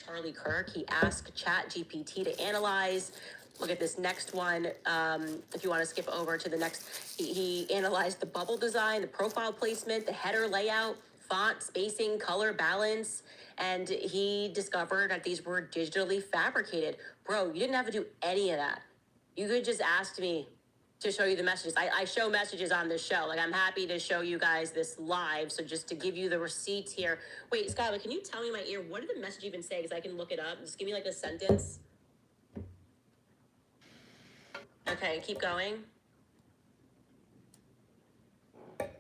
Charlie Kirk. He asked ChatGPT to analyze. Look at this next one. If you want to skip over to the next, he analyzed the bubble design, the profile placement, the header layout, font, spacing, color, balance, and he discovered that these were digitally fabricated. Bro, you didn't have to do any of that. You could just ask me to show you the messages. I show messages on this show. Like, I'm happy to show you guys this live. So just to give you the receipts here. Wait, Skylar, can you tell me in my ear, what did the message even say? Because I can look it up. Just give me like a sentence. Okay, keep going. Okay,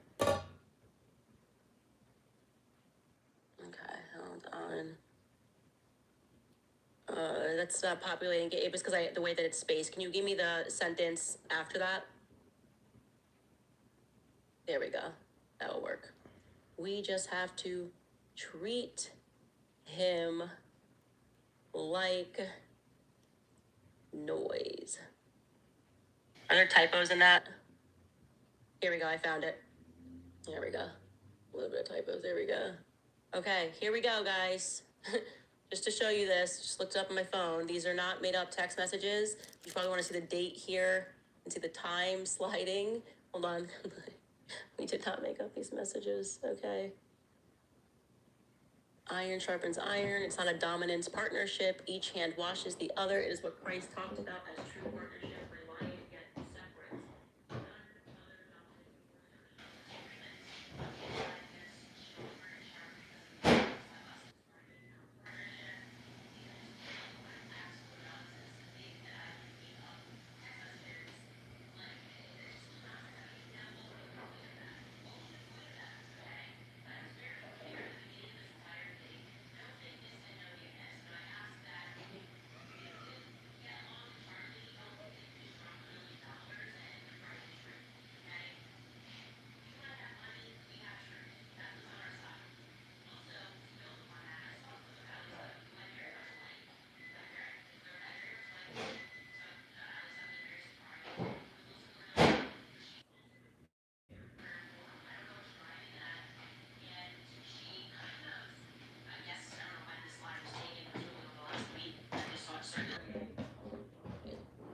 hold on. That's populating it. It's because the way that it's spaced. Can you give me the sentence after that? There we go. That'll work. We just have to treat him like noise. Are there typos in that? Here we go. I found it. There we go. A little bit of typos. There we go. Okay, here we go, guys. Just to show you this, just looked up on my phone. These are not made up text messages. You probably want to see the date here and see the time sliding. Hold on. We did not make up these messages. Okay. Iron sharpens iron. It's not a dominance partnership. Each hand washes the other. It is what Christ talked about as true partnership, reliant yet separate.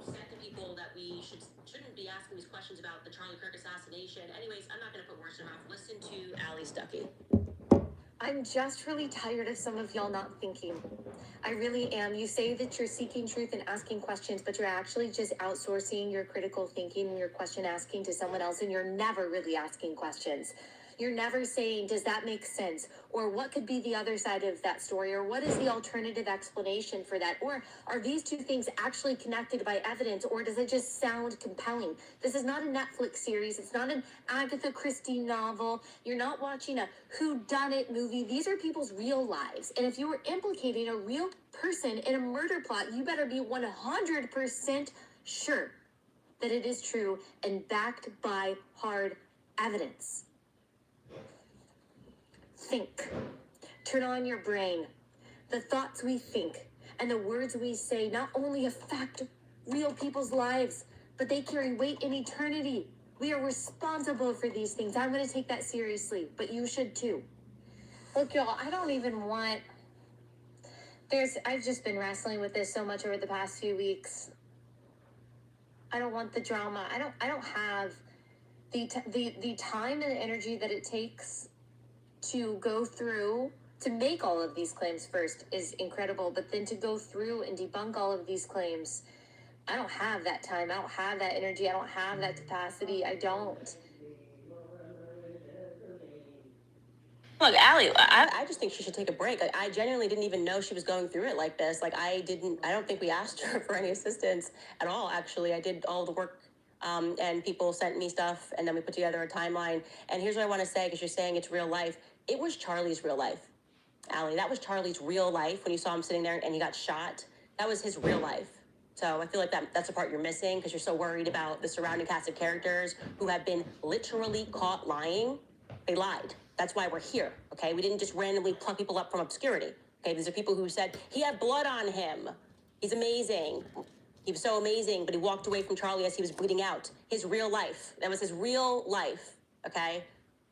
Said to people that we shouldn't be asking these questions about the Charlie Kirk assassination. Anyways, I'm not going to put words in her mouth. Listen to Allie Stuckey. I'm just really tired of some of y'all not thinking. I really am. You say that you're seeking truth and asking questions, but you're actually just outsourcing your critical thinking and your question asking to someone else, and you're never really asking questions. You're never saying, does that make sense? Or what could be the other side of that story? Or what is the alternative explanation for that? Or are these two things actually connected by evidence? Or does it just sound compelling? This is not a Netflix series. It's not an Agatha Christie novel. You're not watching a whodunit movie. These are people's real lives. And if you were implicating a real person in a murder plot, you better be 100% sure that it is true and backed by hard evidence. Think. Turn on your brain. The thoughts we think and the words we say not only affect real people's lives, but they carry weight in eternity. We are responsible for these things. I'm going to take that seriously, but you should too. Look, y'all, I don't even want... I've just been wrestling with this so much over the past few weeks. I don't want the drama. I don't have the time and energy that it takes to go through, to make all of these claims first is incredible, but then to go through and debunk all of these claims, I don't have that time. I don't have that energy. I don't have that capacity. I don't. Look, Allie, I just think she should take a break. Like, I genuinely didn't even know she was going through it like this. Like, I don't think we asked her for any assistance at all, actually. I did all the work, and people sent me stuff, and then we put together a timeline. And here's what I want to say, because you're saying it's real life. It was Charlie's real life, Allie. That was Charlie's real life when you saw him sitting there and he got shot. That was his real life. So I feel like that's the part you're missing, because you're so worried about the surrounding cast of characters who have been literally caught lying. They lied. That's why we're here, okay? We didn't just randomly pluck people up from obscurity, okay? These are people who said, he had blood on him. He's amazing. He was so amazing, but he walked away from Charlie as he was bleeding out. His real life. That was his real life, okay?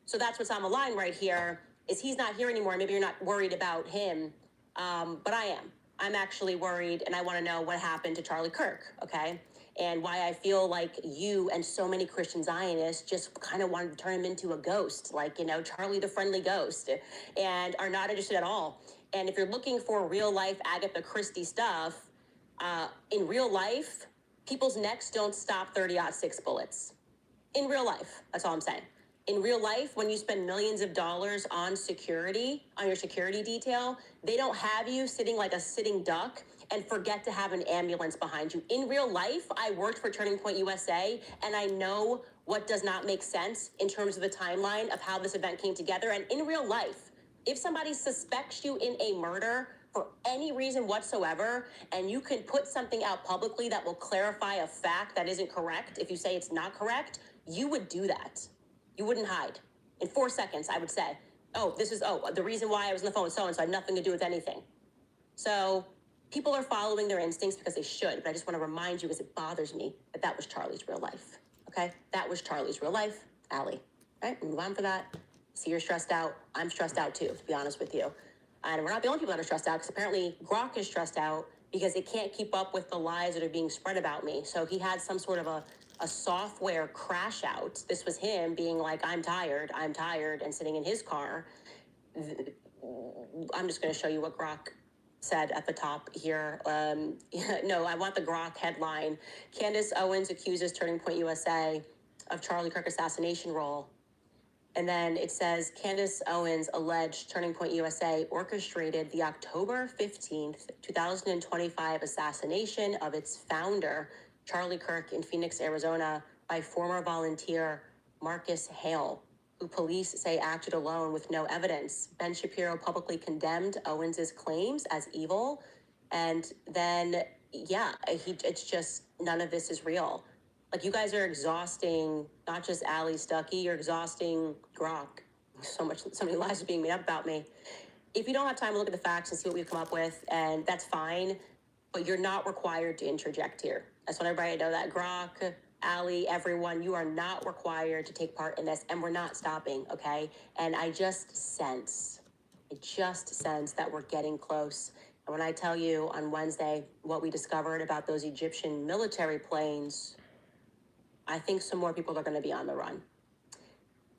So that's what's on the line right here, is he's not here anymore. Maybe you're not worried about him, But I am. I'm actually worried, and I want to know what happened to Charlie Kirk, okay? And why I feel like you and so many Christian Zionists just kind of wanted to turn him into a ghost, like, Charlie the Friendly Ghost, and are not interested at all. And if you're looking for real life Agatha Christie stuff, in real life, people's necks don't stop 30-06 bullets. In real life, that's all I'm saying. In real life, when you spend millions of dollars on security, on your security detail, they don't have you sitting like a sitting duck and forget to have an ambulance behind you. In real life, I worked for Turning Point USA, and I know what does not make sense in terms of the timeline of how this event came together. And in real life, if somebody suspects you in a murder for any reason whatsoever, and you can put something out publicly that will clarify a fact that isn't correct, if you say it's not correct, you would do that. You wouldn't hide. In 4 seconds, I would say, the reason why I was on the phone with so-and-so had nothing to do with anything. So people are following their instincts because they should, but I just want to remind you, because it bothers me, that was Charlie's real life, okay? That was Charlie's real life, Allie. All right, move on for that. See, you're stressed out. I'm stressed out too, to be honest with you. And we're not the only people that are stressed out, because apparently Grok is stressed out because it can't keep up with the lies that are being spread about me. So he had some sort of a software crash out. This was him being like, I'm tired, and sitting in his car. I'm just going to show you what Grok said at the top here. No, I want the Grok headline. Candice Owens accuses Turning Point USA of Charlie Kirk assassination role. And then it says, Candice Owens alleged Turning Point USA orchestrated the October 15th, 2025 assassination of its founder, Charlie Kirk, in Phoenix, Arizona, by former volunteer Marcus Hale, who police say acted alone with no evidence. Ben Shapiro publicly condemned Owens's claims as evil. And then, it's just, none of this is real. Like, you guys are exhausting not just Allie Stuckey, you're exhausting Grok. So many lies are being made up about me. If you don't have time to look at the facts and see what we've come up with, and that's fine, but you're not required to interject here. I just want everybody to know that. Grok, Allie, everyone, you are not required to take part in this, and we're not stopping, okay? And I just sense that we're getting close. And when I tell you on Wednesday what we discovered about those Egyptian military planes, I think some more people are going to be on the run.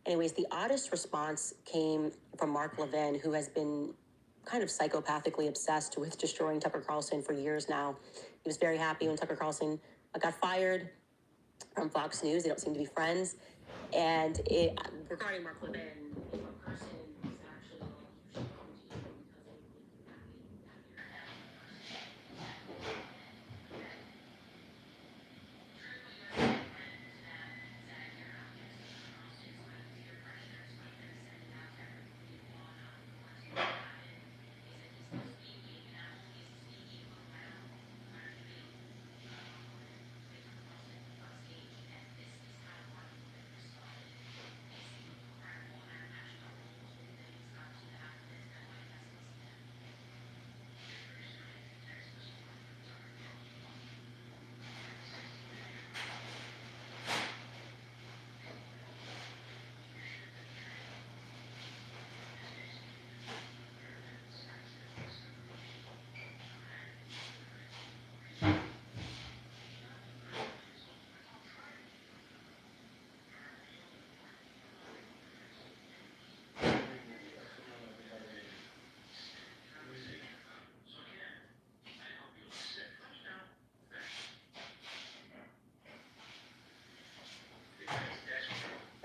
Anyways, the oddest response came from Mark Levin, who has been kind of psychopathically obsessed with destroying Tucker Carlson for years now. He was very happy when Tucker Carlson got fired from Fox News. They don't seem to be friends. And regarding Mark Levin, if a person is actually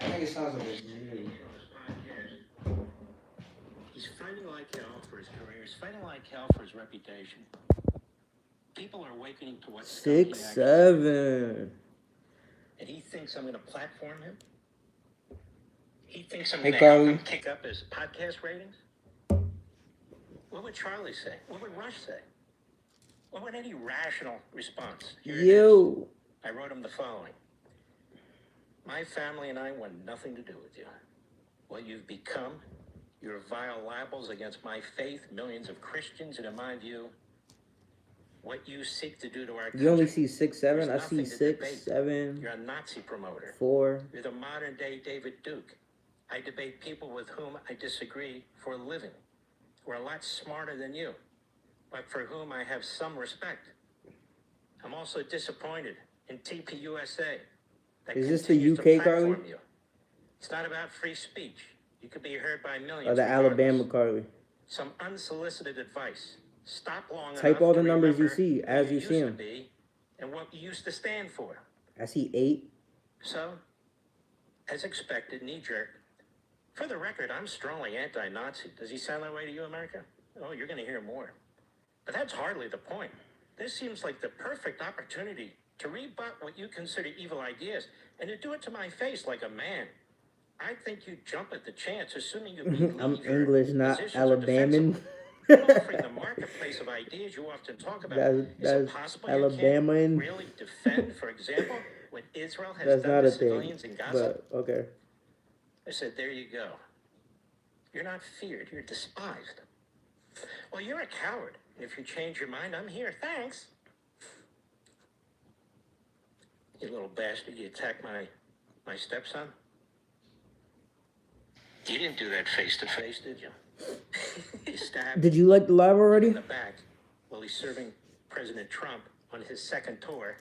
I think it sounds like a Jew. He's fighting like hell for his career. He's fighting like hell for his reputation. People are awakening to what 6'7". And he thinks I'm going to platform him? He thinks I'm Hey, going to help Carly. him kick up his podcast ratings? What would Charlie say? What would Rush say? What would any rational response? Here it is. I wrote him the following. My family and I want nothing to do with you. What you've become, your vile libels against my faith, millions of Christians, and in my view, what you seek to do to our country. You only see 6'7". There's I see nothing to debate. 6'7". You're a Nazi promoter. 4. You're the modern day David Duke. I debate people with whom I disagree for a living, who are a lot smarter than you. but for whom I have some respect. I'm also disappointed in TPUSA. That Is this the continues to UK, Carly? platform you. It's not about free speech. You could be heard by millions. Or the regardless. Alabama, Carly? Some unsolicited advice. Stop long enough. Type all the to numbers you remember see who as you used see to them. be and what you used to stand for. I see 8. So, as expected, knee-jerk. For the record, I'm strongly anti-Nazi. Does he sound that way to you, America? Oh, you're going to hear more. But that's hardly the point. This seems like the perfect opportunity to rebut what you consider evil ideas and to do it to my face like a man. I think you jump at the chance, assuming you believe I'm your English, not positions are Alabaman. defensible. Offering the marketplace of ideas you often talk about. Is That's it possible Alabama. you can't really defend, for example, what Israel has That's done not to a thing. civilians in Gaza? But okay. I said, there you go. You're not feared, you're despised. Well, you're a coward. If you change your mind, I'm here. Thanks. You little bastard, you attacked my stepson? You didn't do that face to face, did you? You stabbed Did you like the live in already? the back while he's serving President Trump on his second tour,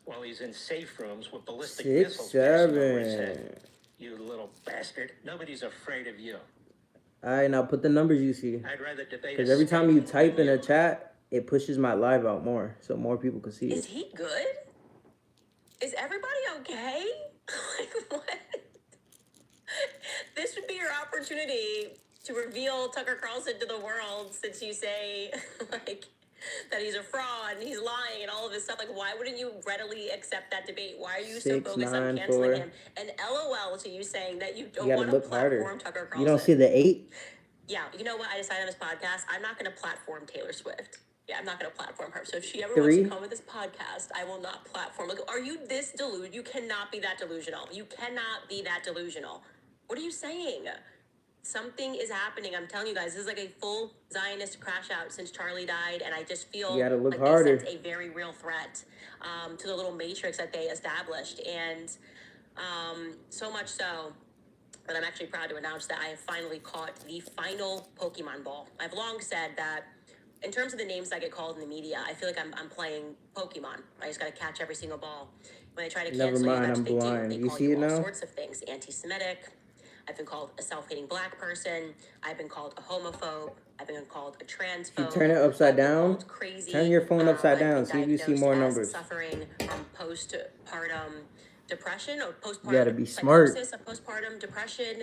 while he's in safe rooms with ballistic 6, missiles fastened over his 7. head. You little bastard. Nobody's afraid of you. Alright, now put the numbers you see. I'd rather debate. Because every time you type in a chat, it pushes my live out more, so more people can see Is it. he good? Is everybody okay? Like, what? This would be your opportunity to reveal Tucker Carlson to the world, since you say, like, that he's a fraud and he's lying and all of this stuff. Like, why wouldn't you readily accept that debate? Why are you so 6, focused 9, on canceling 4. him? And LOL to you saying that you don't You gotta want to look harder. platform Tucker Carlson. You don't see the 8? Yeah, you know what? I decided on this podcast, I'm not going to platform Taylor Swift. Yeah, I'm not going to platform her. So if she ever 3? wants to come with this podcast, I will not platform. Like, are you this delusional? You cannot be that delusional. You cannot be that delusional. What are you saying? Something is happening. I'm telling you guys, this is like a full Zionist crash out since Charlie died, and I just feel You gotta look like harder. they sense a very real threat to the little matrix that they established, and so much so that I'm actually proud to announce that I have finally caught the final Pokemon ball. I've long said that in terms of the names that get called in the media, I feel like I'm playing Pokemon. I just got to catch every single ball. When they try to Never cancel you, mind, that's I'm what they do. blind. They You call see you it all now? sorts of things. Anti-Semitic. I've been called a self-hating black person. I've been called a homophobe. I've been called a transphobe. You turn it upside I've been down. called crazy. Turn your phone upside I've down. been See if you see diagnosed more as numbers. Suffering from postpartum depression or postpartum You gotta be smart. psychosis of postpartum depression.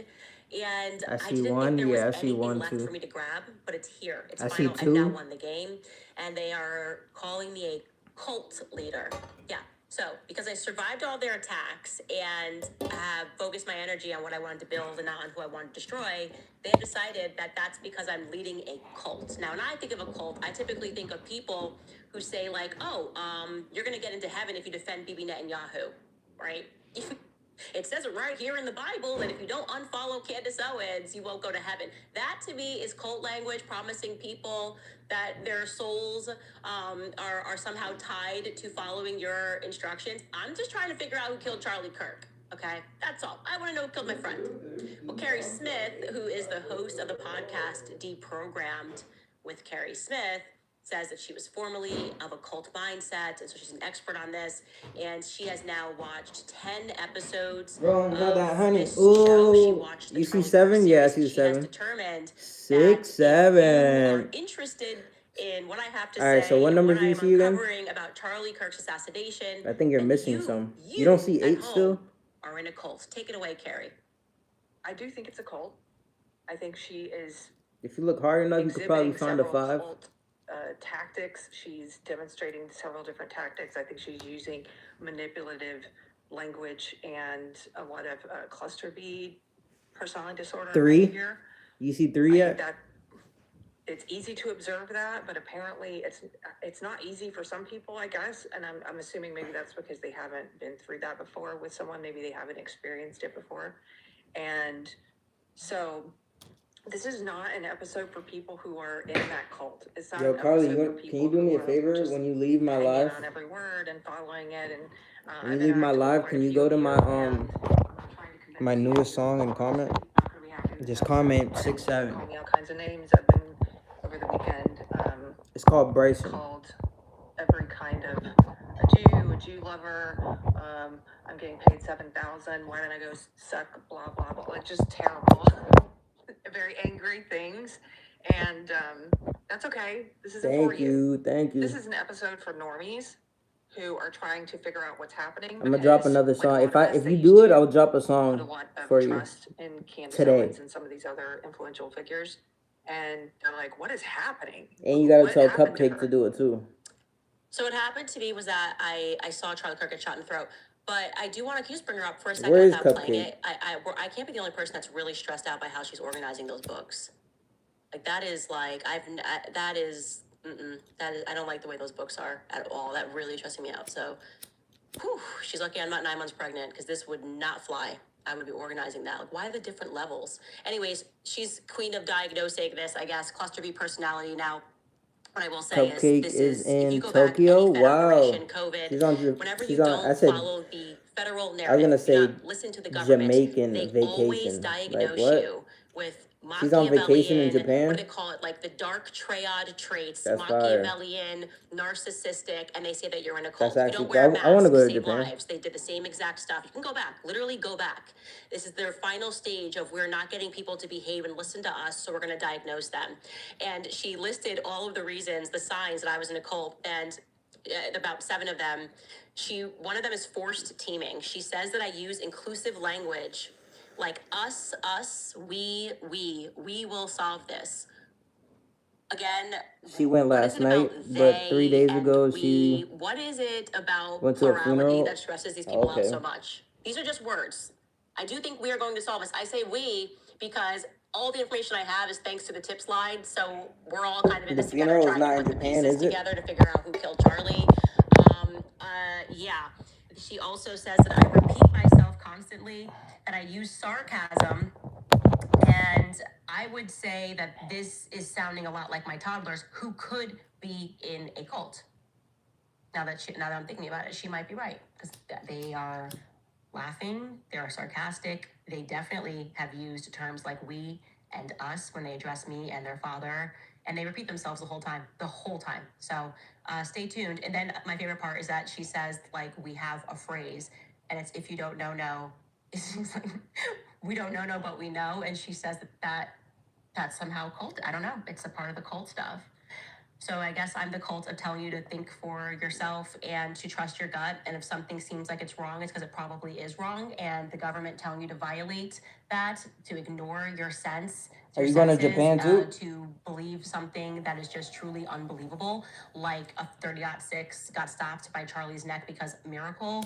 And I see didn't 1. think there was Yeah, I see anything 1 left too. for me to grab, but it's here. It's I see final. I've now 2. won the game, and they are calling me a cult leader. Yeah. So, because I survived all their attacks and have focused my energy on what I wanted to build and not on who I wanted to destroy, they have decided that that's because I'm leading a cult. Now, when I think of a cult, I typically think of people who say, like, oh, you're going to get into heaven if you defend Bibi Netanyahu, right? It says it right here in the Bible that if you don't unfollow Candice Owens, you won't go to heaven. That, to me, is cult language, promising people that their souls are somehow tied to following your instructions. I'm just trying to figure out who killed Charlie Kirk, okay? That's all. I want to know who killed my friend. Well, Carrie Smith, who is the host of the podcast Deprogrammed with Carrie Smith, says that she was formerly of a cult mindset, and so she's an expert on this, and she has now watched 10 episodes Bro, not that, honey. this show. She Ooh, watched the you see Charlie 7? Kirk Yeah, I series, see the and she has 7. determined 6, that if you 7. are interested in what I have to All right, say so what and numbers what do I you am see again? uncovering about Charlie Kirk's assassination, I think you're then missing some. You don't see at 8 home still? are in a cult. Take it away, Carrie. I do think it's a cult. I think she is If you look hard enough, you could probably exhibiting find a several 5. cult tactics. She's demonstrating several different tactics. I think she's using manipulative language and a lot of cluster B personality disorder 3? behavior. You see 3 I think yet? that it's easy to observe that, but apparently it's not easy for some people, I guess. And I'm assuming maybe that's because they haven't been through that before with someone. Maybe they haven't experienced it before. And so this is not an episode for people who are in that cult. It's not Yo, an Carly, episode for can people you do me who a are favor just when you leave my hanging live? on every word and following it. And When I've you leave my interacted with live, quite can a you few go of to you, my and I'm not trying to convince my you newest that song and you're comment? not gonna be happy with Just that. comment 6, 7. Call me all kinds of names. I've been over the weekend It's called Bryson. called every kind of a Jew lover. I'm getting paid $7,000. Why didn't I go suck? Blah blah blah. Like just terrible, very angry things, and that's okay. This isn't for you. Thank you. This is an episode for normies who are trying to figure out what's happening. I'm gonna drop another like song. If you used do it, to I'll drop a put a song lot of for you trust in Candice today. Owens and some of these other influential figures, and they're like, "What is happening?" And you gotta What tell happened Cupcake her? to do it too. So what happened to me was that I saw Charlie Kirk get shot in the throat. But I do want to just bring her up for a second Where is without playing Cupcake? it. I can't be the only person that's really stressed out by how she's organizing those books. Like that is like that is I don't like the way those books are at all. That really is stressing me out. So, whew, she's lucky I'm not 9 months pregnant because this would not fly. I would be organizing that. Like, why the different levels? Anyways, she's queen of diagnosing this, I guess, cluster B personality now. What I will say Cupcake is is if you in go Tokyo. back, any Fed operation, Wow. COVID, whenever you don't follow the federal narrative, I was gonna say listen to the government, Jamaican they always vacation. diagnose Like you what? with She's on vacation in Machiavellian, Japan? what do they call it? Like the dark triad traits, That's fire. Machiavellian, narcissistic, and they say that you're in a cult. That's If you don't actually wear a cool. I wanna mask, go to save Japan. lives. They did the same exact stuff. You can go back, literally go back. This is their final stage of we're not getting people to behave and listen to us, so we're going to diagnose them. And she listed all of the reasons, the signs that I was in a cult, and about 7 of them. One of them is forced teaming. She says that I use inclusive language, like us, we will solve this. Again, She went last night, but 3 days ago she what is it about went to a plurality funeral. that stresses these people out so much? These are just words. I do think we are going to solve this. I say we because all the information I have is thanks to the tip slide, so we're all kind of in this together, trying to put the pieces together to figure out who killed Charlie. Yeah. She also says that I repeat myself constantly, that I use sarcasm, and I would say that this is sounding a lot like my toddlers who could be in a cult. Now that I'm thinking about it, she might be right because they are laughing, they are sarcastic. They definitely have used terms like we and us when they address me and their father, and they repeat themselves the whole time. So stay tuned. And then my favorite part is that she says, like, we have a phrase, and it's if you don't know, no. It seems like we don't know, no, but we know. And she says that's somehow cult. I don't know. It's a part of the cult stuff. So I guess I'm the cult of telling you to think for yourself and to trust your gut. And if something seems like it's wrong, it's because it probably is wrong. And the government telling you to violate that, to ignore your sense. Are you going to Japan too? To believe something that is just truly unbelievable, like a 30.6 got stopped by Charlie's neck because miracle.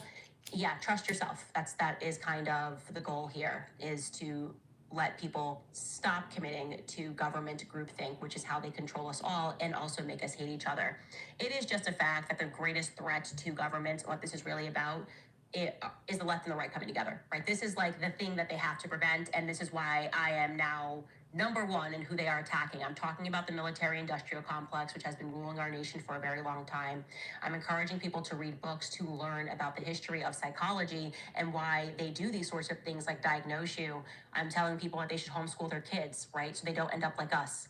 Yeah, trust yourself. That is kind of the goal here, is to let people stop committing to government groupthink, which is how they control us all and also make us hate each other. It is just a fact that the greatest threat to government, what this is really about, it is the left and the right coming together, right? This is like the thing that they have to prevent, and this is why I am now number one in who they are attacking. I'm talking about the military-industrial complex, which has been ruling our nation for a very long time. I'm encouraging people to read books to learn about the history of psychology and why they do these sorts of things like diagnose you. I'm telling people that they should homeschool their kids, right? So they don't end up like us.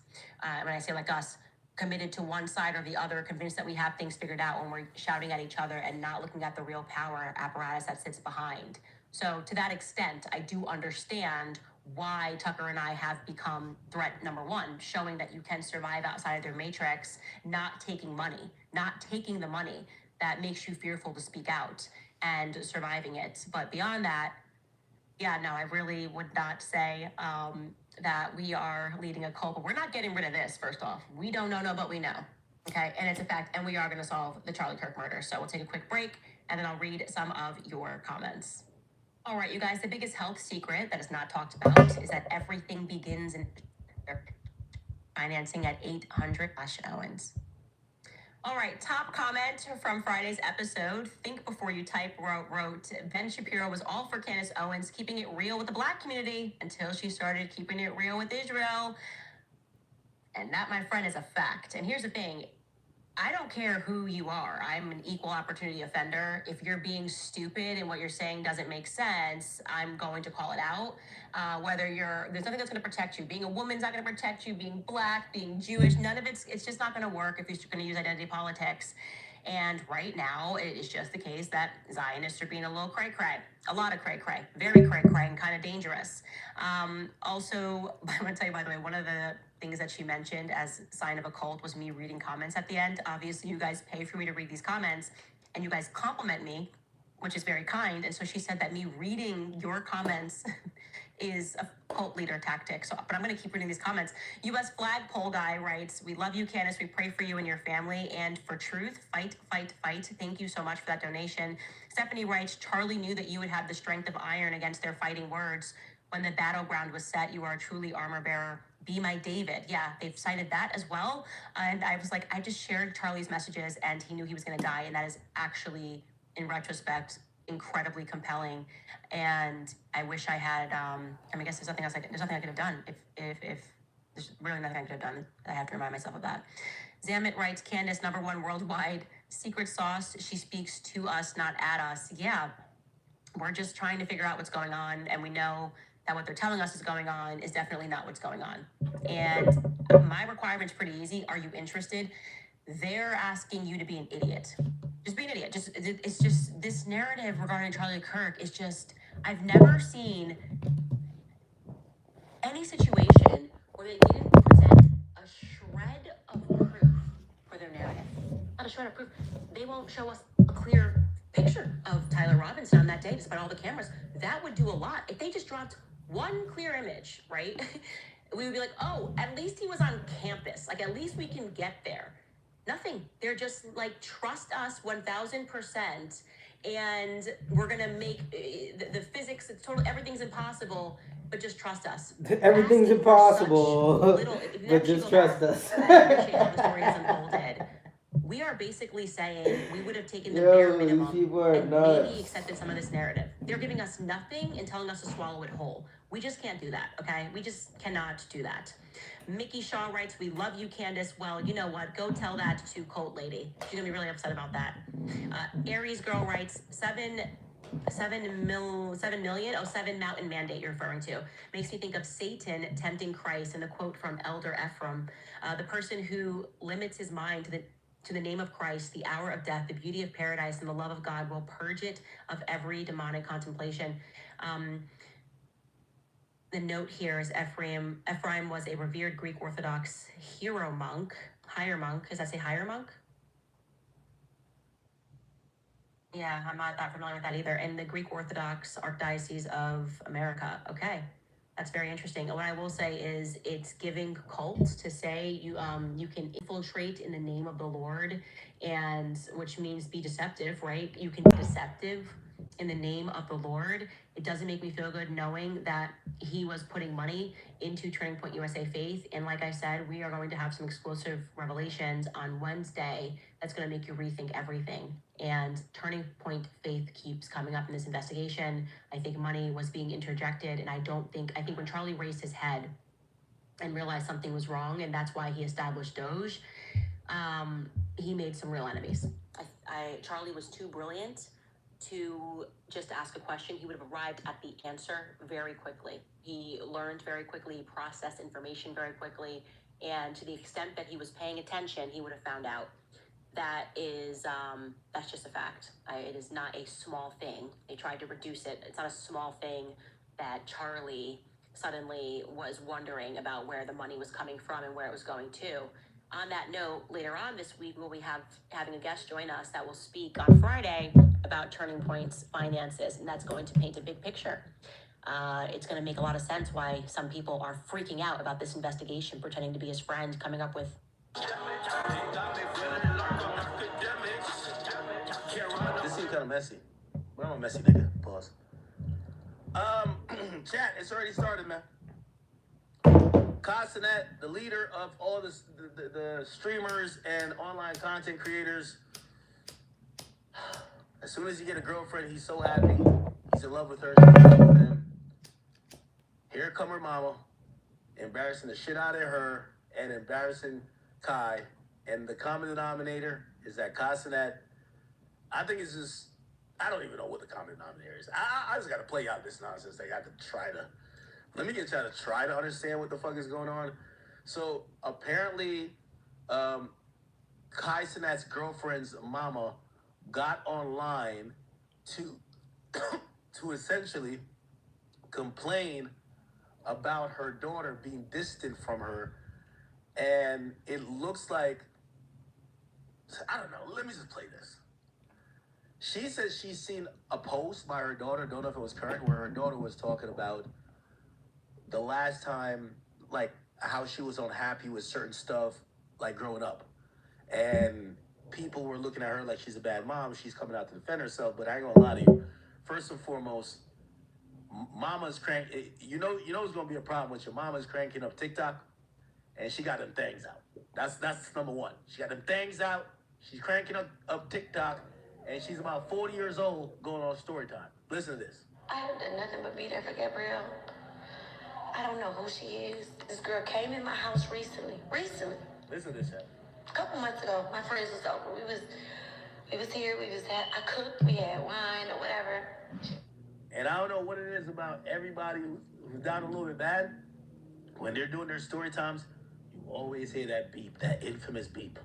When I say like us, committed to one side or the other, convinced that we have things figured out when we're shouting at each other and not looking at the real power apparatus that sits behind. So to that extent, I do understand why Tucker and I have become threat number one, showing that you can survive outside of their matrix, not taking money, not taking the money that makes you fearful to speak out and surviving it. But beyond that, yeah, no, I really would not say that we are leading a cult, but we're not getting rid of this, first off. We don't know, but we know. Okay, and it's a fact, and we are going to solve the Charlie Kirk murder. So we'll take a quick break, and then I'll read some of your comments. All right, you guys, the biggest health secret that is not talked about is that everything begins in financing at 800 Owens. All right, top comment from Friday's episode. Think before you type wrote Ben Shapiro was all for Candice Owens keeping it real with the Black community until she started keeping it real with Israel. And that, my friend, is a fact. And here's the thing. I don't care who you are. I'm an equal opportunity offender. If you're being stupid and what you're saying doesn't make sense, I'm going to call it out. There's nothing that's going to protect you. Being a woman's not going to protect you. Being black, being Jewish, none of it's just not going to work if you're going to use identity politics. And right now, it is just the case that Zionists are being a little cray-cray. A lot of cray-cray. Very cray-cray and kind of dangerous. Also, I want to tell you, by the way, one of the things that she mentioned as sign of a cult was me reading comments at the end. Obviously, you guys pay for me to read these comments, and you guys compliment me, which is very kind. And so she said that me reading your comments is a cult leader tactic. So, but I'm going to keep reading these comments. U.S. flagpole guy writes, "We love you, Candice. We pray for you and your family and for truth. Fight, fight, fight. Thank you so much for that donation." Stephanie writes, "Charlie knew that you would have the strength of iron against their fighting words. When the battleground was set, you are a truly armor bearer. Be my David." Yeah, they've cited that as well. And I was like, I just shared Charlie's messages and he knew he was going to die. And that is actually, in retrospect, incredibly compelling. And I wish I had, I guess there's nothing I could have done. If there's really nothing I could have done. I have to remind myself of that. Zamet writes, "Candice, #1 worldwide. Secret sauce. She speaks to us, not at us." Yeah, we're just trying to figure out what's going on. And we know that what they're telling us is going on is definitely not what's going on. And my requirement's pretty easy. Are you interested? They're asking you to be an idiot. Just be an idiot. It's just this narrative regarding Charlie Kirk is just, I've never seen any situation where they didn't present a shred of proof for their narrative. Not a shred of proof. They won't show us a clear picture of Tyler Robinson on that day, despite all the cameras. That would do a lot. If they just dropped one clear image, right? We would be like, oh, at least he was on campus. Like, at least we can get there. Nothing. They're just like, trust us 1000%, and we're gonna make the physics. It's totally, everything's impossible, but just trust us. Everything's impossible, but just trust us. I appreciate how the story has unfolded. We are basically saying we would have taken the bare minimum and maybe accepted some of this narrative. They're giving us nothing and telling us to swallow it whole. We just can't do that, okay? We just cannot do that. Mickey Shaw writes, "We love you, Candice." Well, you know what? Go tell that to Colt Lady. She's gonna be really upset about that. Aries Girl writes, 7 million. Oh, 7 Mountain Mandate you're referring to. Makes me think of Satan tempting Christ, and the quote from Elder Ephraim, "The person who limits his mind to the name of Christ, the hour of death, the beauty of paradise, and the love of God will purge it of every demonic contemplation." The note here is Ephraim was a revered Greek Orthodox higher monk. Does that say higher monk? Yeah, I'm not that familiar with that either. And the Greek Orthodox Archdiocese of America. Okay, that's very interesting. And what I will say is, it's giving cult to say you can infiltrate in the name of the Lord, and which means be deceptive, right? You can be deceptive in the name of the Lord. It doesn't make me feel good knowing that he was putting money into Turning Point USA Faith. And like I said, we are going to have some explosive revelations on Wednesday that's going to make you rethink everything. And Turning Point Faith keeps coming up in this investigation. I think money was being interjected, and I think when Charlie raised his head and realized something was wrong, and that's why he established Doge, he made some real enemies. Charlie was too brilliant to just ask a question. He would have arrived at the answer very quickly. He learned very quickly, processed information very quickly, and to the extent that he was paying attention, he would have found out. That is, that's just a fact. It is not a small thing. They tried to reduce it. It's not a small thing that Charlie suddenly was wondering about where the money was coming from and where it was going to. On that note, later on this week, we'll be having a guest join us that will speak on Friday about Turning Point's finances, and that's going to paint a big picture. It's going to make a lot of sense why some people are freaking out about this investigation, pretending to be his friend, coming up with... This seems kind of messy. But I'm a messy nigga. Pause. Chat, it's already started, man. Castanet, the leader of all the streamers and online content creators. As soon as you get a girlfriend, he's so happy. He's in love with her. She's in love with him. Here come her mama, embarrassing the shit out of her and embarrassing Kai And the common denominator is that Casanet, I think it's just, I don't even know what the common denominator is. I just got to play out this nonsense. They got to try to, let me get try to try to understand what the fuck is going on. So apparently, Kai Cenat's girlfriend's mama got online to to essentially complain about her daughter being distant from her, and it looks like, I don't know. Let me just play this. She says she's seen a post by her daughter. Don't know if it was current, where her daughter was talking about the last time, like how she was unhappy with certain stuff, like growing up, and people were looking at her like she's a bad mom. She's coming out to defend herself, but I ain't gonna lie to you. First and foremost, mama's crank. You know, it's gonna be a problem with your mama's cranking up TikTok, and she got them things out. That's number one. She got them things out. She's cranking up TikTok, and she's about 40 years old going on story time. Listen to this. I have done nothing but be there for Gabrielle. I don't know who she is. This girl came in my house recently. Listen to this. A couple months ago, my friends was over. We was here. I cooked. We had wine or whatever. And I don't know what it is about everybody who's down a little bit bad. When they're doing their story times, you always hear that beep, that infamous beep.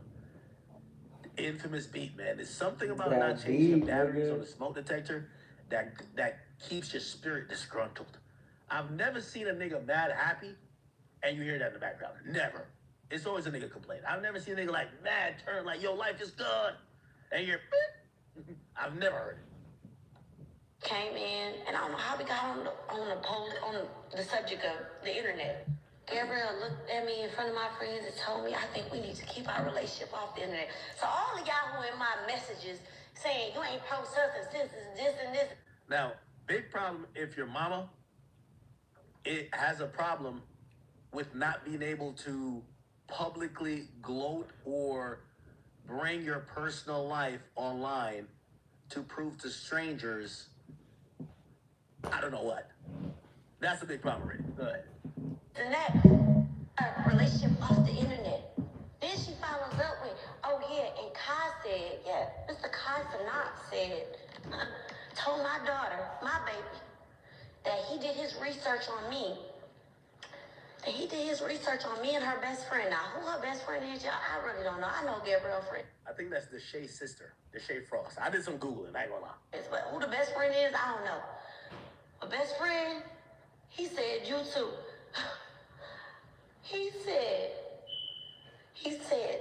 The infamous beep, man. There's something about That not changing beep, the batteries nigga. on the smoke detector that keeps your spirit disgruntled. I've never seen a nigga mad happy and you hear that in the background. Never. It's always a nigga complaining. I've never seen a nigga like mad turn like, yo, life is good. And you're, I've never heard it. Came in, and I don't know how we got on the subject of the internet. Gabrielle looked at me in front of my friends and told me, I think we need to keep our relationship off the internet. So all of y'all who in my messages saying you ain't post us and this and this. Now, big problem if your mama it has a problem with not being able to publicly gloat or bring your personal life online to prove to strangers, I don't know what. That's a big problem, Rick. Go ahead. And that relationship off the internet. Then she follows up with, oh yeah, and Kai said, yeah, Mr. Kai Sanat said, told my daughter, my baby, that he did his research on me. And he did his research on me and her best friend. Now, who her best friend is, y'all, I really don't know. I know Gabrielle's friend. I think that's the Shea sister, the Shea Frost. I did some Googling, I ain't gonna lie. But who the best friend is, I don't know. A best friend, he said, you too. He said.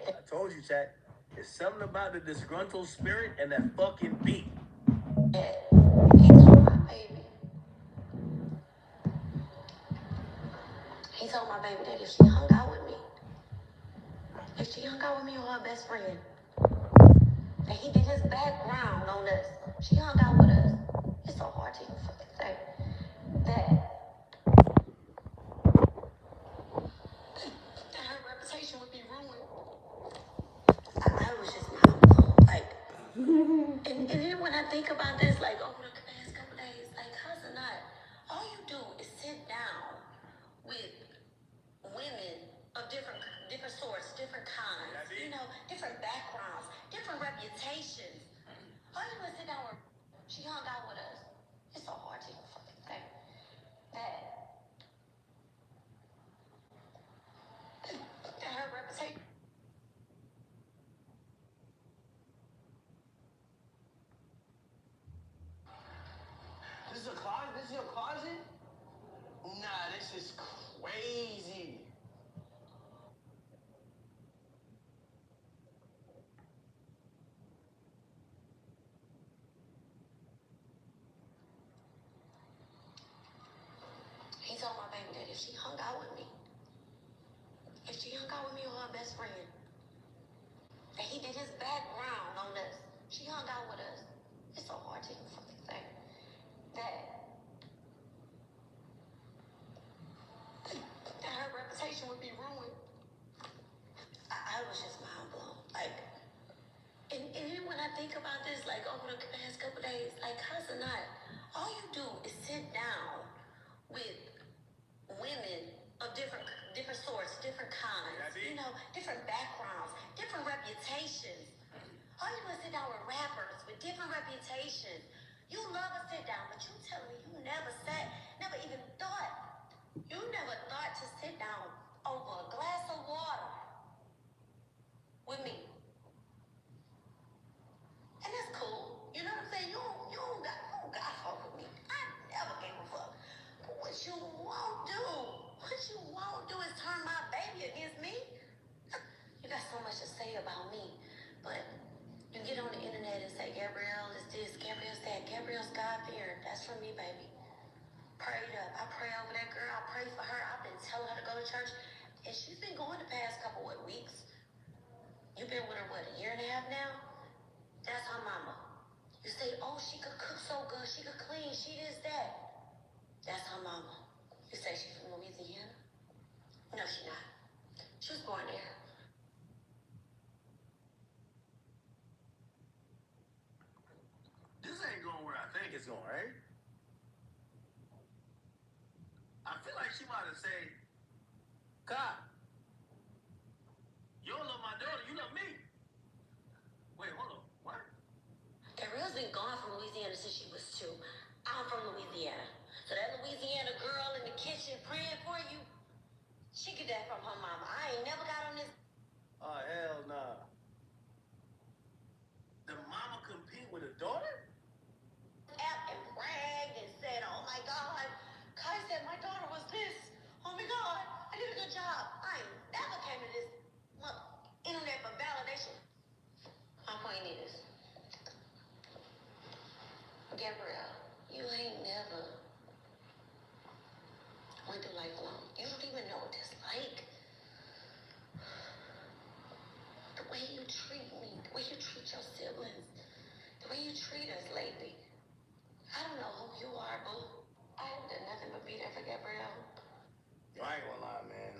I told you, chat. It's something about the disgruntled spirit and that fucking beat. That he told my baby. He told my baby that if she hung out with me or her best friend, and he did his background on us, she hung out with us. It's so hard to even fucking say that her reputation would be ruined. I was just mind blown. Like, and then when I think about this, like over the past couple days, like cousin, not all you do is sit down with women of different sorts, different kinds, you know, different backgrounds, different reputations. All you do is sit down with she hung out with us. It's so hard to even fucking say that her reputation. This is a closet? This is your closet? Nah, this is crazy. He told my baby that if she hung out with me or her best friend, and he did his background on us, she hung out with us. It's so hard to even fucking say that her reputation would be ruined. I was just mind blown. Like, and then when I think about this, like over the past couple days, like cousin, not all you do is sit down with women of different sorts, different kinds, you know, different backgrounds, different different reputations. All you want to sit down with rappers with different reputations. You love a sit down, but you tell me you never even thought. You never thought to sit down over a glass of water with me. And that's cool. You know what I'm saying? You don't got to fuck with me. I never gave a fuck. But what you won't do is turn my baby against me. You got so much to say about me, but you get on the internet and say Gabrielle is this, Gabrielle's that, Gabrielle's God-fearing. That's from me, baby. Prayed up. I pray over that girl. I pray for her. I've been telling her to go to church, and she's been going the past couple of weeks. You've been with her, what, a year and a half now? That's her mama. You say, oh, she could cook so good, she could clean, she is that. That's her mama. You say she's from Louisiana? No, she's not. She was born there. This ain't going where I think it's going, right? I feel like she might have said, God, you don't love my daughter, you love me. Wait, hold on, what? Gabrielle's been gone from Louisiana since she was 2. I'm from Louisiana. So that Louisiana girl in the kitchen praying for you, she get that from her mama. I ain't never got on this Oh, hell nah. The mama compete with her daughter? app and bragged and said, oh my God, Kai said my daughter was this. Oh my God, I did a good job. I ain't never came to this internet for validation. My point is, Gabrielle, you ain't never went through life alone. You don't even know what it's like. The way you treat me, the way you treat your siblings, the way you treat us lately. I don't know who you are, boo. I haven't done nothing but be there for Gabrielle. Yo, I ain't gonna lie, man.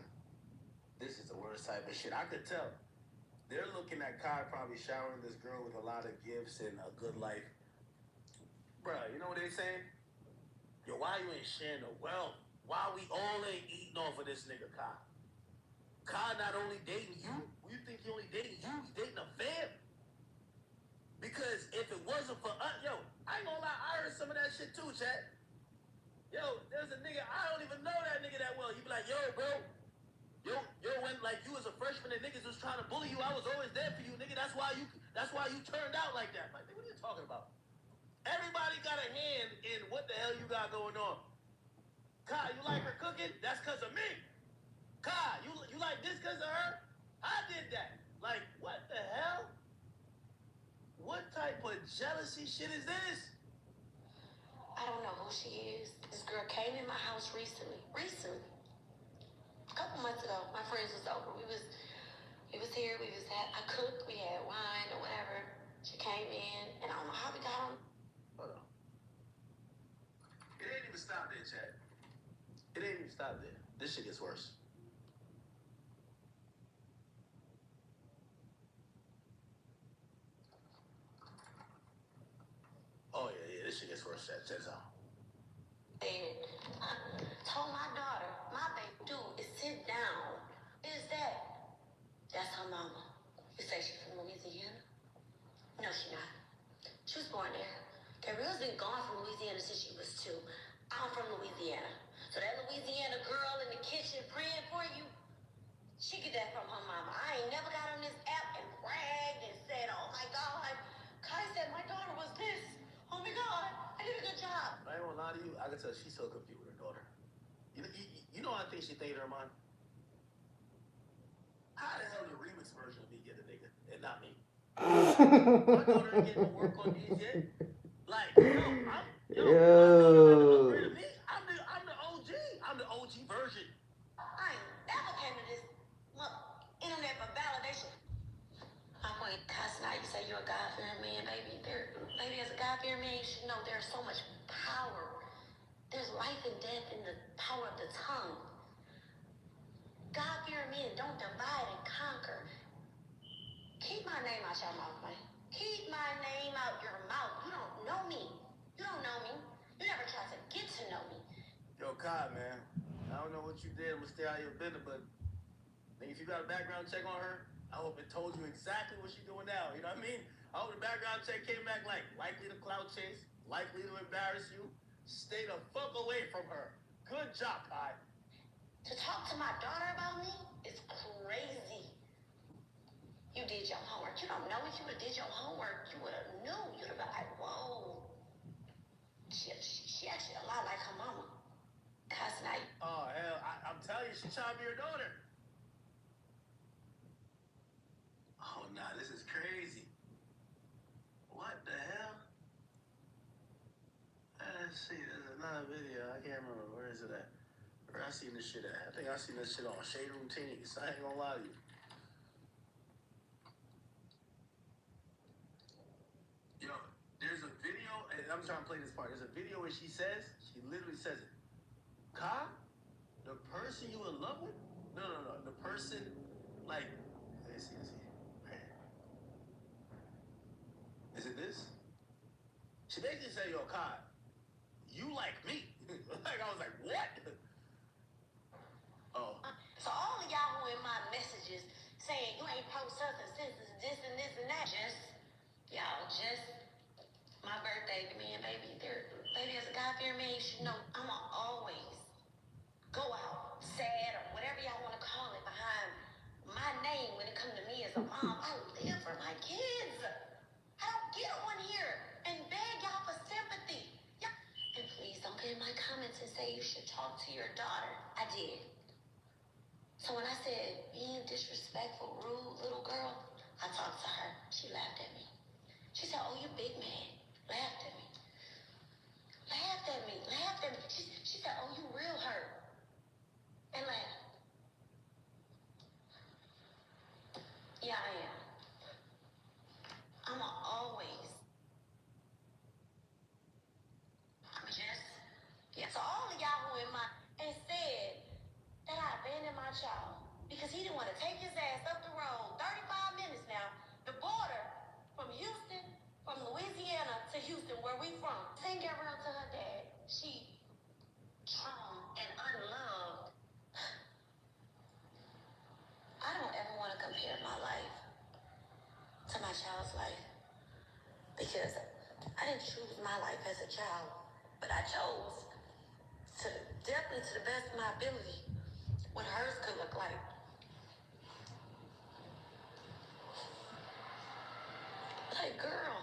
This is the worst type of shit. I could tell. They're looking at Kai probably showering this girl with a lot of gifts and a good life. Bruh, you know what they saying? Yo, why you ain't sharing the wealth? Why we all ain't eating off of this nigga, Kai? Kai not only dating you, you think he only dating you, he's dating a fam. Because if it wasn't for us, yo, I ain't gonna lie, I heard some of that shit too, chat. Yo, there's a nigga, I don't even know that nigga that well. You be like, yo, bro, when like you was a freshman and niggas was trying to bully you, I was always there for you, nigga. That's why you turned out like that. Like, what are you talking about? Everybody got a hand in what the hell you got going on. Kai, you like her cooking? That's cause of me. Kai, you like this cause of her? I did that. Like, what the hell? What type of jealousy shit is this? I don't know who she is. This girl came in my house recently. A couple months ago, my friends was over. We was here, I cooked, we had wine or whatever. She came in, and I don't know how we got on. Hold on. It ain't even stopped there, chat. It ain't even stopped there. This shit gets worse. Oh, yeah, this shit gets worse, chat. Check this out. And I told my daughter, my baby dude is sit down. Is that? That's her mama. You say she's from Louisiana? No, she not. She was born there. Gabrielle's been gone from Louisiana since she was 2. I'm from Louisiana. So that Louisiana girl in the kitchen praying for you, she get that from her mama. I ain't never got on this app and bragged and said, oh my God, Kai said my daughter was this. Oh my God, I did a good job. I ain't gonna lie to you. I can tell she's so confused with her daughter. You know I think she thinking in her mind? How the hell the remix version of me get a nigga and not me? My daughter ain't getting to work on these yet. Like, my daughter got to upgrade to me. I'm the OG. I'm the OG version. I ain't never came to this internet for validation. My point, Kasna, you say you're a God-fearing man, baby. Baby, as a God-fearing man, you should know there's so much power. There's life and death in the power of the tongue. God-fearing men don't divide and conquer. Keep my name out your mouth, man. Keep my name out your mouth. You don't know me. You don't know me. You never tried to get to know me. Yo, Kai, man. I don't know what you did. I'm gonna stay out of your business, but if you got a background check on her, I hope it told you exactly what she's doing now. You know what I mean? I hope the background check came back like likely to clout chase, likely to embarrass you. Stay the fuck away from her. Good job, Kai. To talk to my daughter about me is crazy. You did your homework. You don't know if you would have did your homework. You would have knew. You'd have been like, whoa. She actually a lot like her mama. Cussing out. Oh, hell, I'm telling you, she trying to be your daughter. Oh, nah, this is crazy. What the hell? Let's see, there's another video. I can't remember. Where is it at? Where I seen this shit at? I think I seen this shit on Shade Room Teens. I ain't gonna lie to you. Yo, there's a video, and I'm trying to play this part. There's a video where she literally says it. Ka, the person you in love with? No. The person, like, let's see. Right. Is it this? She basically said, yo, Ka, you like me. Like, I was like, what? Oh. So all of y'all who in my messages saying you ain't post us and this and that, just my birthday, me and baby, baby as a God-fearing man, you should know I'ma always go out sad or whatever y'all want to call it behind my name when it comes to me as a mom. I live for my kids. I don't get on here and beg y'all for sympathy. And please don't get in my comments and say you should talk to your daughter. I did. So when I said being disrespectful, rude little girl, I talked to her. She laughed at me. She said, oh, you big man. Laughed at me. She said, oh, you real hurt. And laughed. Yeah, I am. I'ma always. So all of y'all who in my and said that I abandoned my child because he didn't want to take his ass up the road 35 minutes now, the border from Houston, from Louisiana to Houston, where we from. Send her around to her dad. She and unloved. I don't ever want to compare my life to my child's life because I didn't choose my life as a child, but I chose to definitely to the best of my ability what hers could look like. Like, girl,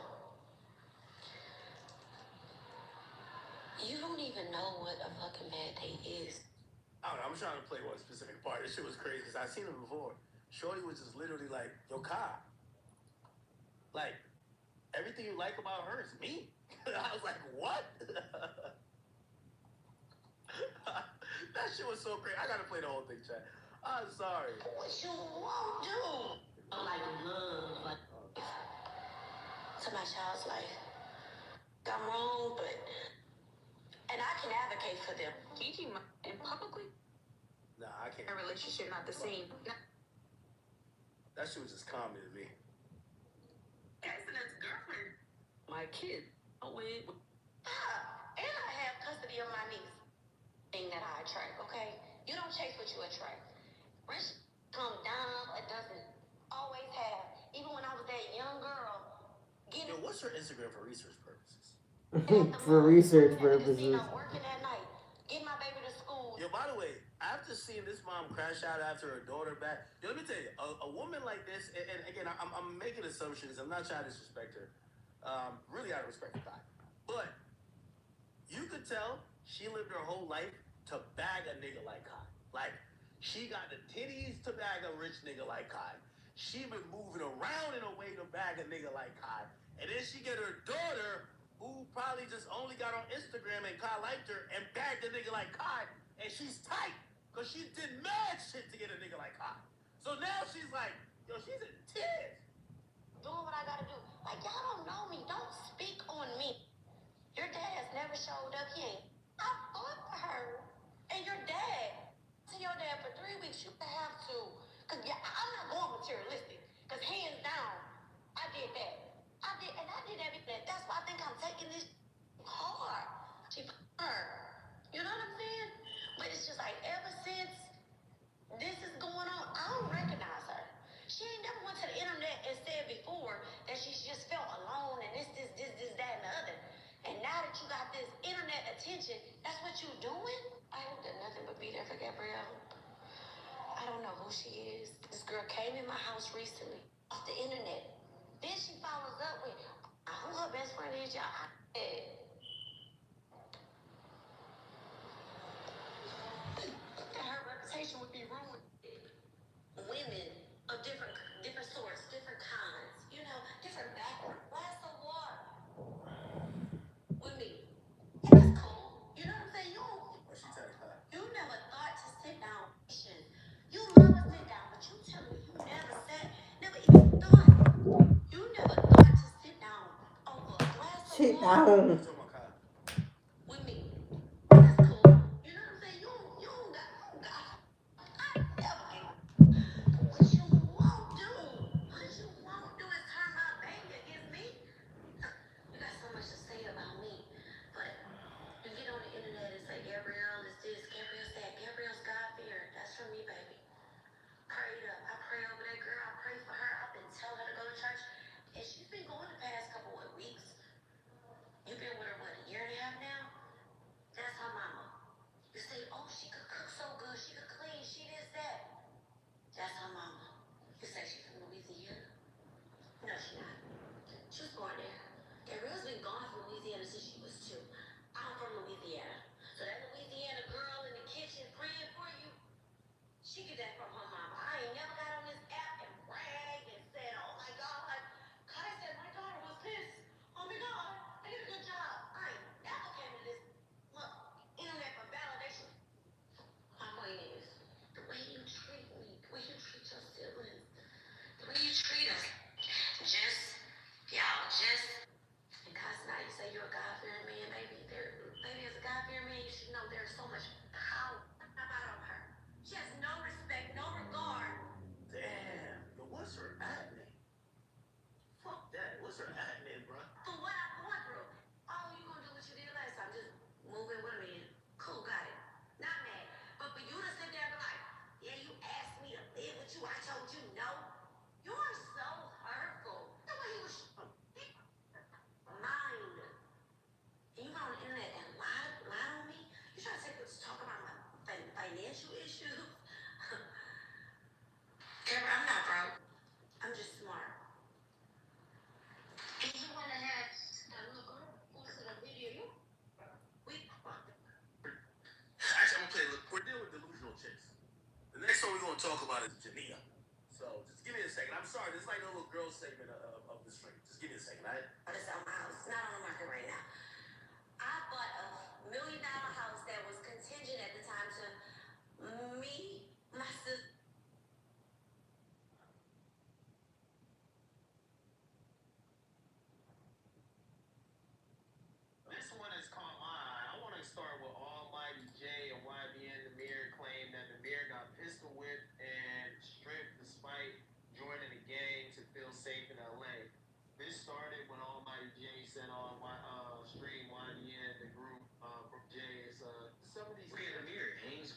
you don't even know what a fucking bad day is. I don't know, I'm trying to play one specific part. This shit was crazy because I've seen it before. Shorty was just literally like, yo, Kai, like, everything you like about her is me. I was like, what? That shit was so crazy. I gotta play the whole thing, chat. I'm sorry. What you won't do. Like love, like to my child's life. I'm wrong, but and I can advocate for them. Teaching in publicly. Nah, I can't. Our relationship not the same. That shit was just comedy to me. Accident's girlfriend. My kid. And I have custody of my niece. Thing that I attract, okay? You don't chase what you attract. Rich come down, it doesn't always have. Even when I was that young girl, Yo, what's your Instagram for research purposes? For research purposes. Working at night, get my baby to school. Yo, by the way, after seeing this mom crash out after her daughter back, yo, let me tell you, a woman like this, and again, I'm making assumptions. I'm not trying to disrespect her. Really out of respect for God. But you could tell she lived her whole life to bag a nigga like Kai. Like, she got the titties to bag a rich nigga like Kai. She been moving around in a way to bag a nigga like Kai. And then she get her daughter, who probably just only got on Instagram and Kai liked her, and bagged a nigga like Kai. And she's tight, because she did mad shit to get a nigga like Kai. So now she's like, yo, she's in tears. Doing what I gotta do. Like, y'all don't know me. Don't speak on me. Your dad has never showed up. He ain't. I fought for her. And your dad, to your dad for 3 weeks, you have to. Because I'm not going materialistic. Because hands down, I did that. I did everything. That's why I think I'm taking this hard. She her. You know what I'm saying? But it's just like, ever since this is going on, I don't recognize her. She ain't never know who she is. This girl came in my house recently off the internet. Then she follows up with, who her best friend is, y'all? That her reputation would be ruined. Women of different sorts, different kinds, different backgrounds. Glass of water with me. And that's cool. You know what I'm saying? You never thought to sit down. You love to sit down, but you tell me you never sat, never even thought. You never thought to sit down over a glass of Sit water down. with me. That's cool. You know what I'm saying? You don't got, I never gave a what you won't do. What you won't do is turn my baby against me. You got so much to say about me, but you get on the internet and say Gabrielle is this, Gabrielle's that, Gabrielle's God-fearing. That's from me, baby. Prayed up. I pray over that girl. I pray for her. I've been telling her to go to church, and she's been going the past couple of weeks. You've been with her, what, a year and a half now? That's her mama. You say, oh, she could cook so good, she could clean, she this, that. That's her mama. You say she's from Louisiana? No, she's not. She was born there. Gabrielle's been gone from Louisiana since she was 2. I'm from Louisiana. So that Louisiana girl in the kitchen praying for you, she get that from her mama. I ain't never got on this app and bragged and said, oh my God, Kai said my daughter was this. Oh my God, I did a good job. I ain't never came to this internet for validation. My point is, the way you treat me, the way you treat your siblings, the way you treat us, just. And Cos, now you say you're a God-fearing man, baby. Baby, as a God-fearing man, you should know there's so much power about her. She has no respect, no regard. Damn. But what's her ad name? Fuck that. What's her ad name, bro? For what I'm going through. Oh, you gonna do what you did last time? Just move in with me. Cool, got it. Not mad. But for you to sit there and be like, yeah, you asked me to live with you, I told you no. You are so hurtful. The way he was mind. And you go on the internet and lie on me? You trying to talk about my financial issues? Karen, I'm not broke. I'm just smart. And you want to have that little girl posted a video. Actually, I'm gonna play. Look, we're dealing with delusional chicks. The next one we're gonna talk about is Jania. So just give me a second. I'm sorry, this is like a little girl segment of the stream. Just give me a second, all right? But it's on my house. It's not on the market right now. I bought a $1 million house that was contingent at the time to me, my sister. This one is called Lie. I want to start with Almighty J and YBN. The Namir claimed that the Namir got pistol whipped and stripped despite joining a gang to feel safe in LA. This started when Almighty J said on stream YBN, the group from Jay is some of these kids. Namir Haynes.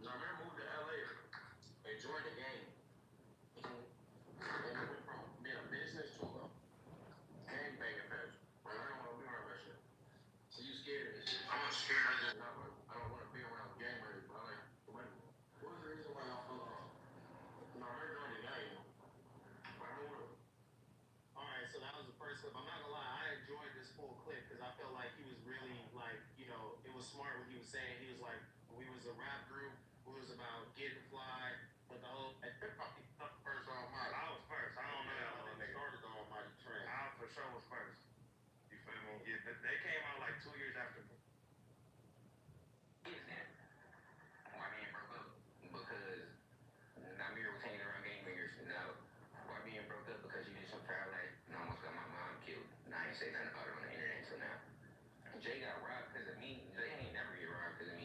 Namir moved to LA and joined the gang. And went from being a business to a gang banging fest. I don't want to be around that shit. So you scared of this shit? I'm not scared of this. I don't want to be around gang members. But I'm like, what's the reason why y'all feel no, I joined the gang. But I don't want to. Alright, so that was the first clip. I'm not gonna lie, I enjoyed this full clip because I felt like he was really like, it was smart what he was saying. He was like, we was a rap group, we was about getting fly, but the whole first Almighty. I was first. I don't know how they started the Almighty trend. I for sure was first. You feel me? Yeah, they came out like 2 years after me. Why being broke up? Because Namir was hanging around gang bangers. Now, why being broke up? Because you did some foul act and almost got my mom killed. And I ain't say nothing about it on the internet until now. Jay got robbed because of me. Jay ain't never get robbed because of me.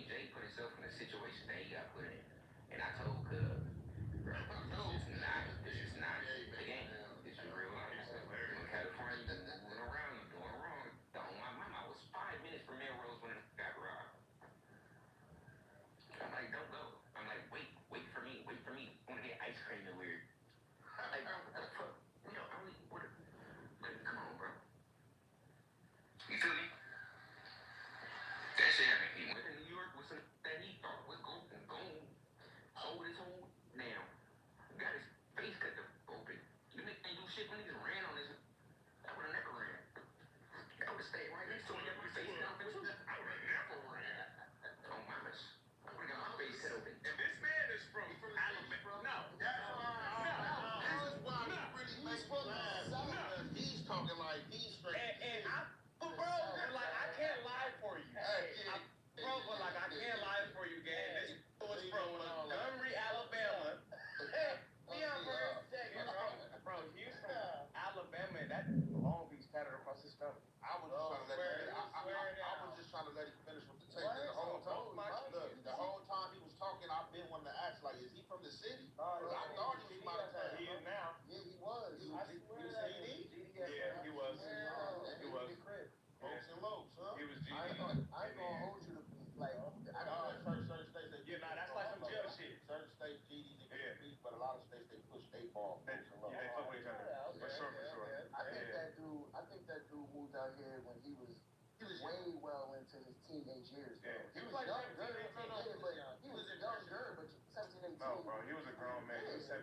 from the city. I thought he was my time. He is now. Yeah, he was. He was GD? Yeah, he was. He was. Folks and Lokes, huh? He was GD. I ain't gonna hold you to like. I know certain states that. Yeah, nah, that's like some jail shit. Certain states GD they can beat, but a lot of states they push 8-ball. Yeah, they fuck with each other. For sure. I think that dude moved out here when he was way well into his teenage years. Yeah, he was younger. But he was younger, but 17, 18. No, bro, he was a grown man. He was 17.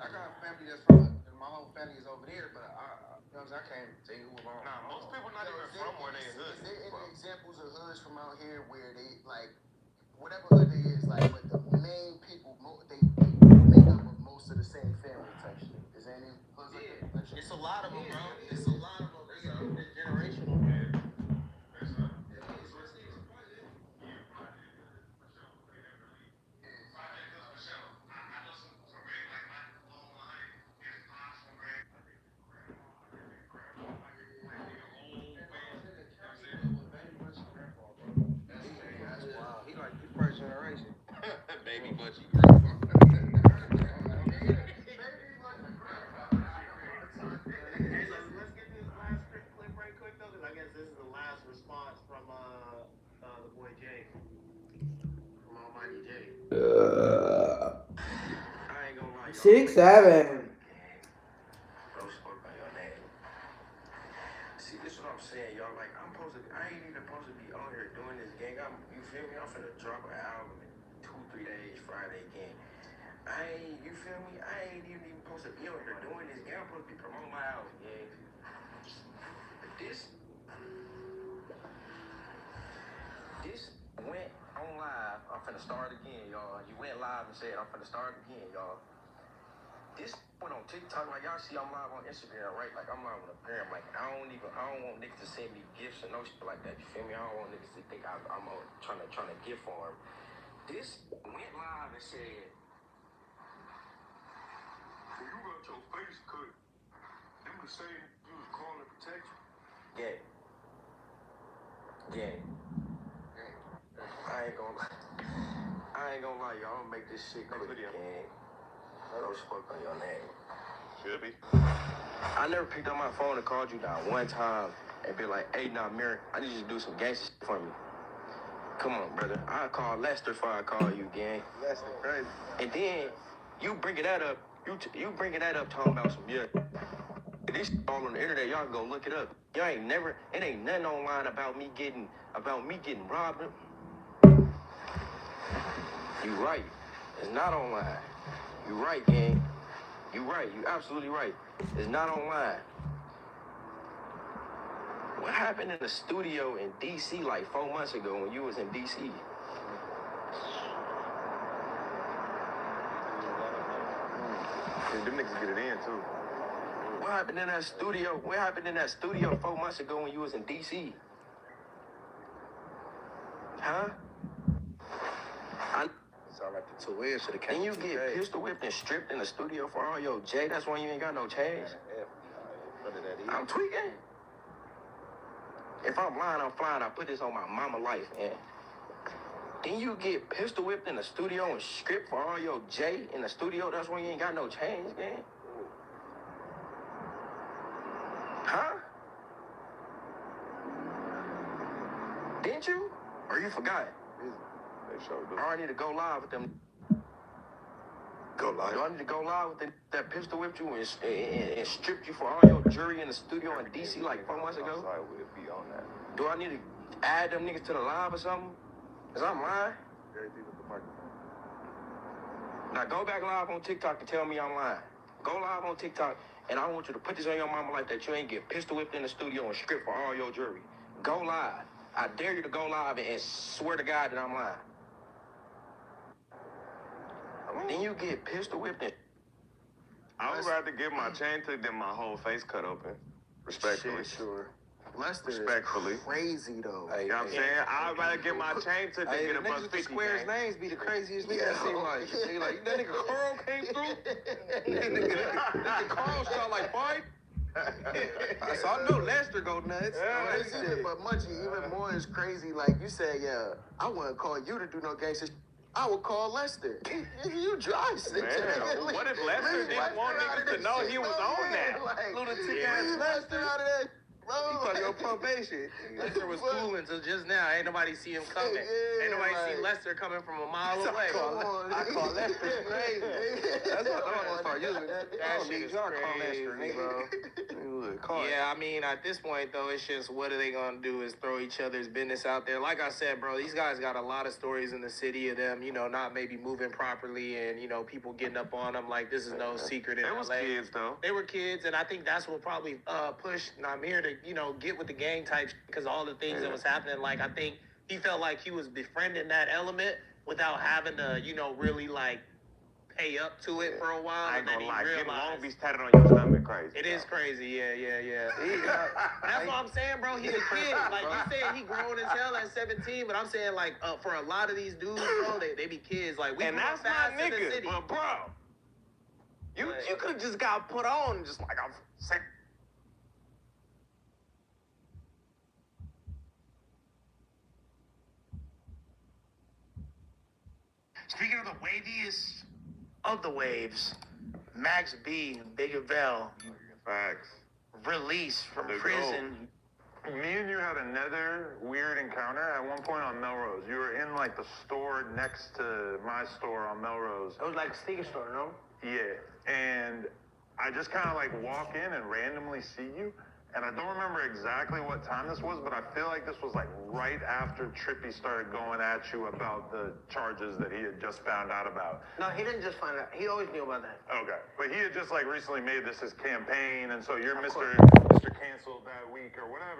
I got a family that's from, my whole family is over there, but you know what I'm saying? I can't tell you who I'm on. Nah, most people not even from where they hood. Is there any examples of hoods from out here where they, like, whatever hood they is, like, but the main people, they make up of most of the same family type shit? Is there any hoods like that? It's a lot of them, bro. It's a lot of them. It's generational. Wow, he like the first generation. Baby Butchie. Let's get this last clip right quick though, because I guess this is the last response from the boy Jay, from Almighty Jay. I ain't gonna lie, y'all. 6'7". Bro spoke by your name. See, this is what I'm saying, y'all. Like, I ain't even supposed to be on here doing this, gang. You feel me? I'm finna drop an album in 2-3 days, Friday, gang. You feel me? I ain't even supposed to be on here doing this, gang. I'm supposed to be promoting my album, gang. But this went on live. I'm finna start again, y'all. You went live and said, I'm finna start again, y'all. This went on TikTok, like y'all see I'm live on Instagram, right? Like I'm live on the gram. Like I don't want niggas to send me gifts and no shit like that. You feel me? I don't want niggas to think I'm trying to gift for them. This went live and said, So you got your face cut. Them the same you was calling to protect you. gang. I ain't gonna lie, y'all. I'm gonna make this shit quick, gang. Don't spoke on your name. Should be. I never picked up my phone and called you down one time and be like, hey, nah, Mary, I need you to do some gangster shit for me. Come on, brother. I call Lester before I call you, gang. Lester, crazy. And then you bringing that up. You bringing that up talking about some this shit all on the internet. Y'all can go look it up. It ain't nothing online about me getting robbed. You right. It's not online. You right, gang. You right. You absolutely right. It's not online. What happened in the studio in DC like 4 months ago when you was in DC? Yeah, them niggas get it in too. What happened in that studio? What happened in that studio 4 months ago when you was in DC? Huh? Sound like the 2 years should have came. Then you get pistol whipped and stripped in the studio for all your J. That's why you ain't got no change. I'm tweaking. If I'm lying, I'm flying. I put this on my mama life, man. Then you get pistol whipped in the studio and stripped for all your J in the studio. That's why you ain't got no change, man. Huh? Didn't you? Or you forgot? They sure do. Or I need to go live with them. Go live. Do I need to go live with that pistol whipped you and stripped you for all your jury in the studio in DC like 4 months ago? Sorry, we'll be on that. Do I need to add them niggas to the live or something? Cause I'm lying. Everything with the microphone. Now go back live on TikTok and tell me I'm lying. Go live on TikTok and I want you to put this on your mama like that you ain't get pistol whipped in the studio and stripped for all your jury. Go live. I dare you to go live and swear to God that I'm lying. Then you get pistol whipped and... I would rather get my chain took than my whole face cut open. Respectfully. Shit, sure. Lester respectfully. Crazy though. You know what I'm saying? I'd rather get my chain took than get a buck 50. Squares names be the craziest niggas I seem like. They like, that nigga Carl came through. Nigga Carl shot like 5. So I know Lester go nuts. But Munchie, even more is crazy. Like you said, yeah, I wouldn't call you to do no gangster shit. I would call Lester. You dry snitch. Man, what if Lester didn't want niggas to know he was on that? Lunatic ass Lester out of that, bro. He put your probation. Lester was cool until just now. Ain't nobody see him coming. Ain't nobody see Lester coming from a mile away. I call Lester crazy. That's what I'm gonna start using. That shit is crazy, bro. Look, caught. Yeah, I mean, at this point, though, it's just what are they going to do is throw each other's business out there. Like I said, bro, these guys got a lot of stories in the city of them, you know, not maybe moving properly and, you know, people getting up on them. Like, this is no secret in They LA. was kids, though. They were kids, and I think that's what probably pushed Namir to, you know, get with the gang type because all the things that was happening. Like, I think he felt like he was befriending that element without having to, you know, really, like, pay up to it for a while. I ain't and gonna then lie, he getting realized Long Beach tatted on your stomach crazy. it is crazy, yeah. That's what I'm saying, bro. He's a kid. Like, you saying he grown as hell at 17, but I'm saying, like, for a lot of these dudes, bro, they be kids. Like, we And grew up that's fast my in the nigga, city. but bro, you could have just got put on and just like, I'm sick. Speaking of the waviest of the waves, Max B, Big Bell, Facts. released from The prison. Me and you had another weird encounter at one point on Melrose. You were in like the store next to my store on Melrose. It was like a sneaker store, no? Yeah, and I just kind of like walk in and randomly see you, and I don't remember exactly what time this was, but I feel like this was like right after Trippy started going at you about the charges that he had just found out about. No, he didn't just find out. He always knew about that. Okay, but he had just like recently made this his campaign, and so you're Mr. Canceled that week or whatever.